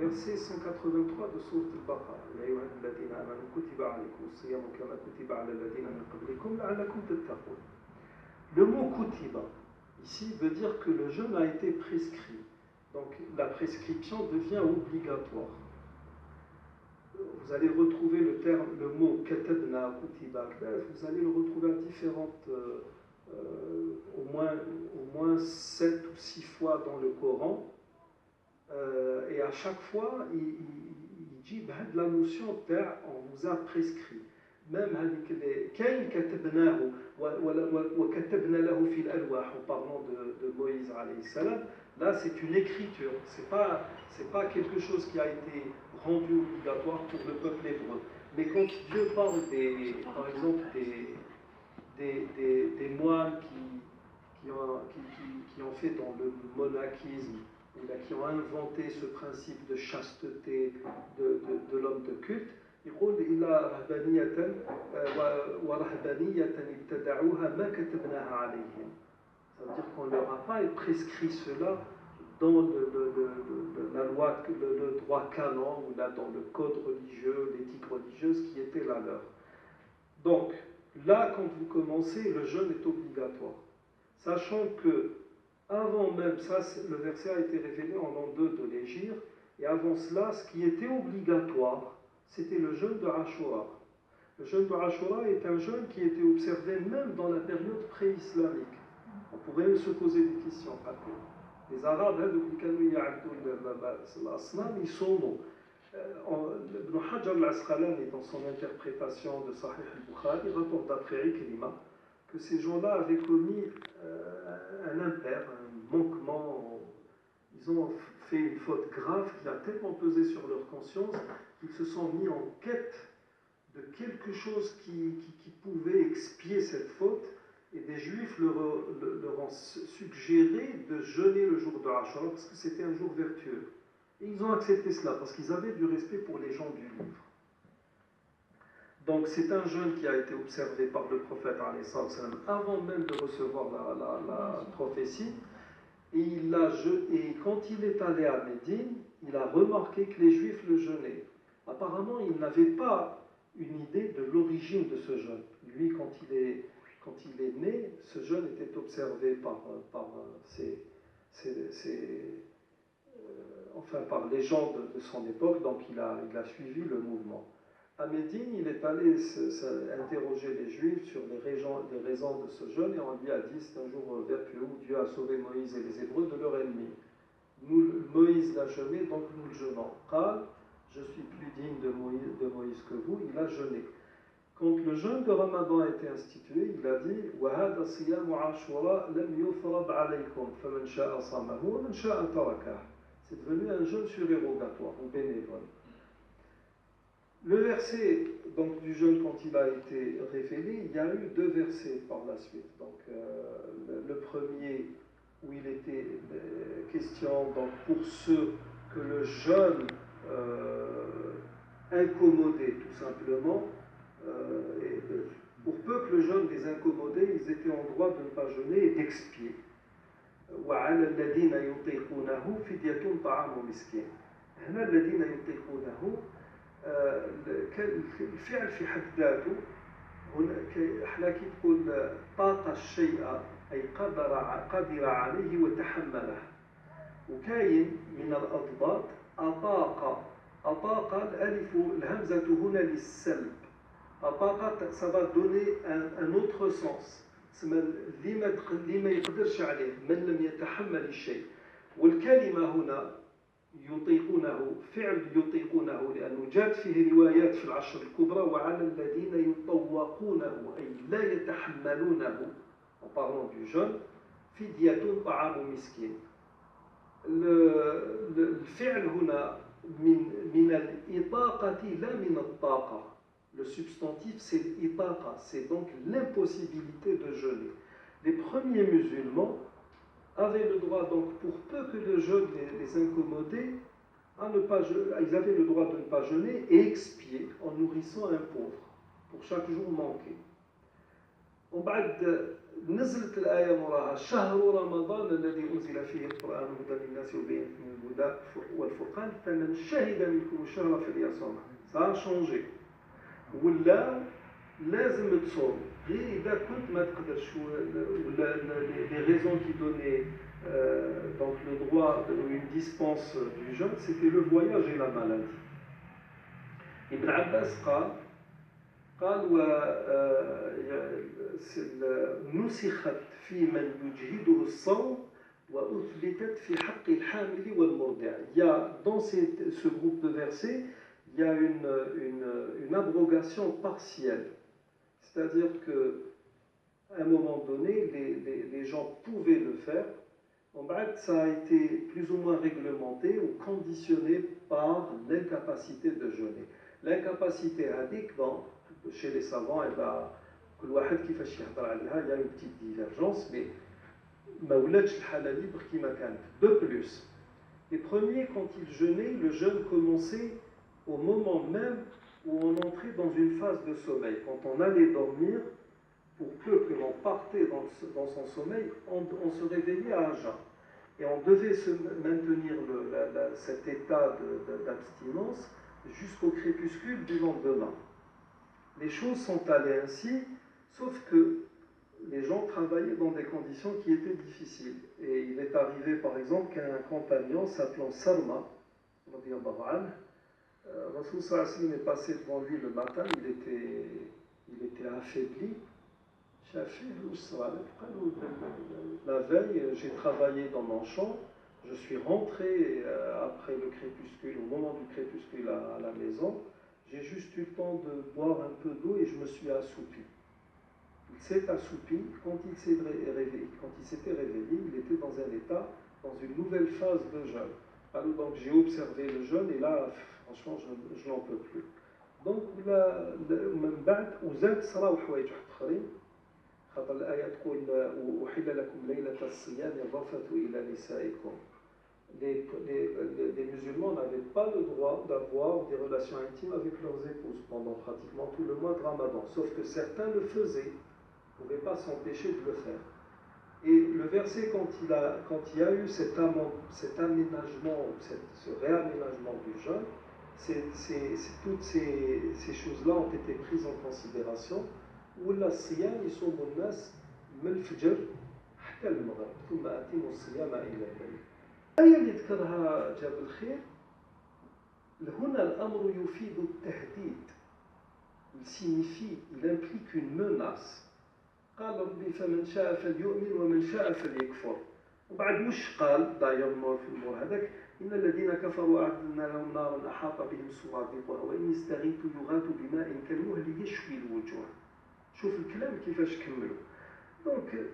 verset 183 de Sourate Al-Baqarah. Ya ayyuha alladhina amanu kutiba alaykumus siyamu kama kutiba ala alladhina min qablikum la'allakum tattaqun. Le mot kutiba, ici, veut dire que le jeûne a été prescrit. Donc la prescription devient obligatoire. Vous allez retrouver le mot katabna, kutiba, vous allez le retrouver à différentes, au moins 7 ou 6 fois dans le Coran. Et à chaque fois, il dit la notion on vous a prescrit. Même avec les كاين كتبناه وكتبنا له في الألواح en parlant de Moïse alayhi salam, là c'est une écriture, c'est pas quelque chose qui a été rendu obligatoire pour le peuple hébreu. Mais quand Dieu parle par exemple des moines qui ont fait dans le monachisme, qui ont inventé ce principe de chasteté de l'homme de culte, يقول إلى رهبانية ورهبانية ابتدعوها ما كتبناها عليهم. Ça veut dire qu'on ne leur a pas prescrit cela dans la loi, le droit canon ou là dans le code religieux, l'éthique religieuse qui était la leur. Donc là, quand vous commencez, le jeûne est obligatoire, sachant que avant même ça, le verset a été révélé en l'an 2 de l'Hégire, et avant cela, ce qui était obligatoire, c'était le jeûne de Ashura. Le jeûne de Ashura est un jeûne qui était observé même dans la période pré-islamique. On pourrait se poser des questions. Les Arabes, ils sont Ibn Hajar al-Asqalani, dans son interprétation de Sahih al-Bukhari, rapporte d'après Ikrima que ces gens-là avaient commis un impair, un manquement. Ils ont fait une faute grave qui a tellement pesé sur leur conscience qu'ils se sont mis en quête de quelque chose qui pouvait expier cette faute, et des Juifs leur ont suggéré de jeûner le jour de Ashura parce que c'était un jour vertueux. Et ils ont accepté cela parce qu'ils avaient du respect pour les gens du livre. Donc c'est un jeûne qui a été observé par le prophète avant même de recevoir la prophétie. Et quand il est allé à Médine, il a remarqué que les Juifs le jeûnaient. Apparemment, il n'avait pas une idée de l'origine de ce jeûne. Lui, quand il est né, ce jeûne était observé par les gens de son époque, donc il a suivi le mouvement. À Médine, il est allé interroger les Juifs sur les raisons de ce jeûne, et on lui a dit c'est un jour vertueux où Dieu a sauvé Moïse et les Hébreux de leur ennemi. Moïse l'a jeûné, donc nous le jeûnons. Qal, je suis plus digne de Moïse que vous, il a jeûné. Quand le jeûne de Ramadan a été institué, il a dit وَهَذَا صِيَامُ عَاشُورَاء لَمْ يُفْرَضْ عَلَيْكُمْ فَمَنْ شَاءَ صَامَهُ وَمَنْ شَاءَ تَرَكَهُ. C'est devenu un jeûne surérogatoire ou bénévole. Le verset donc, du jeûne, quand il a été révélé, il y a eu 2 versets par la suite. Donc, le premier, où il était question donc, pour ceux que le jeûne incommodait tout simplement, et pour peu que le jeûne les incommodait, ils étaient en droit de ne pas jeûner et d'expier. وَعَلَى الَّذِينَ يُطِيقُونَهُ فِدْيَةٌ طَعَامُ مِسْكِينٍ. هنا الذين يطيقونه الفعل في حد ذاته احنا كي تقول طاق الشيء اي قدر عليه وتحمله. وكاين من الاضداد اطاق الالف الهمزه هنا للسلب. اطاق ça va donner un autre sens. اللي ما يقدرش عليه من لم يتحمل الشيء. والكلمه هنا يطيقونه فعل يطيقونه لأنه جاءت فيه روايات في العشر الكبرى وعلى الذين يطوقونه أي لا يتحملونه en parlant du jeûne فدية طعام مسكين. الفعل هنا من الإطاقة لا من الطاقة. Le substantif c'est l'itaqa, c'est donc l'impossibilité de jeûner. Les premiers musulmans avaient le droit, donc pour peu que le jeûne les incommodait, ils avaient le droit de ne pas jeûner et expier en nourrissant un pauvre pour chaque jour manqué. ومن بعد نزلت الآية موراها شهر رمضان الذي أنزل فيه القرآن هدى للناس وبينات من الهدى والفرقان فمن شهد منكم الشهر فليصومه. Ça a changé. ولا لازم تصوم غير إذا كنت ما تقدرش ولا les raisons qui donnaient donc le droit ou une dispense du jeûne c'était le voyage et la maladie. Ibn Abbas قال نسخت في من يجهده الصوم وأثبتت في حق الحامل والمرضع. Il y a dans ce groupe de versets il y a une abrogation partielle. C'est-à-dire qu'à un moment donné, les gens pouvaient le faire. En bref, ça a été plus ou moins réglementé ou conditionné par l'incapacité de jeûner. L'incapacité هذيك bon, chez les savants, كل واحد كيفاش يهضر عليها, il y a une petite divergence, mais ما ولاتش الحالة libre كيما كانت. De plus, les premiers, quand ils jeûnaient, le jeûne commençait au moment même où on entrait dans une phase de sommeil. Quand on allait dormir, pour peu que l'on partait dans son sommeil, on se réveillait à jeun. Et on devait se maintenir cet état d'abstinence jusqu'au crépuscule du lendemain. Les choses sont allées ainsi, sauf que les gens travaillaient dans des conditions qui étaient difficiles. Et il est arrivé par exemple qu'un compagnon s'appelant Salma, Rasoul sallallahu alayhi wa sallam est passé devant lui le matin, il était affaibli. La veille, j'ai travaillé dans mon champ, je suis rentré après le crépuscule, au moment du crépuscule à la maison, j'ai juste eu le temps de boire un peu d'eau et je me suis assoupi. Il s'est assoupi, quand il s'était réveillé, il était dans un état, dans une nouvelle phase de jeûne. Alors donc j'ai observé le jeûne et là, franchement, je n'en peux plus. Donc, من بعد وزاد صراو حوايج اخرين خاطر الآية تقول أحل لكم ليلة الصيام الرفث إلى نسائكم. Les musulmans n'avaient pas le droit d'avoir des relations intimes avec leurs épouses pendant pratiquement tout le mois de Ramadan, sauf que certains le faisaient, ne pouvaient pas s'empêcher de le faire. Et le verset, quand il y a eu cet aménagement, ce réaménagement du jeûne, toutes ces choses-là ont été prises en considération. ولا الصيام يصوم الناس من الفجر حتى المغرب ثم أتموا الصيام إلى الليل. الآية اللي ذكرها جاب الخير هنا الأمر يفيد التهديد. Il signifie, il implique une menace. قال ربي فمن شاء فليؤمن ومن شاء فليكفر. وبعد مش قال دايما في المور هذاك إن الذين كفروا أعتدنا لهم نارا أحاط بهم سرادقها وإن يستغيثوا يغاثوا بماء كالمهل يشوي الوجوه. شوف الكلام كيفاش كملوا. دونك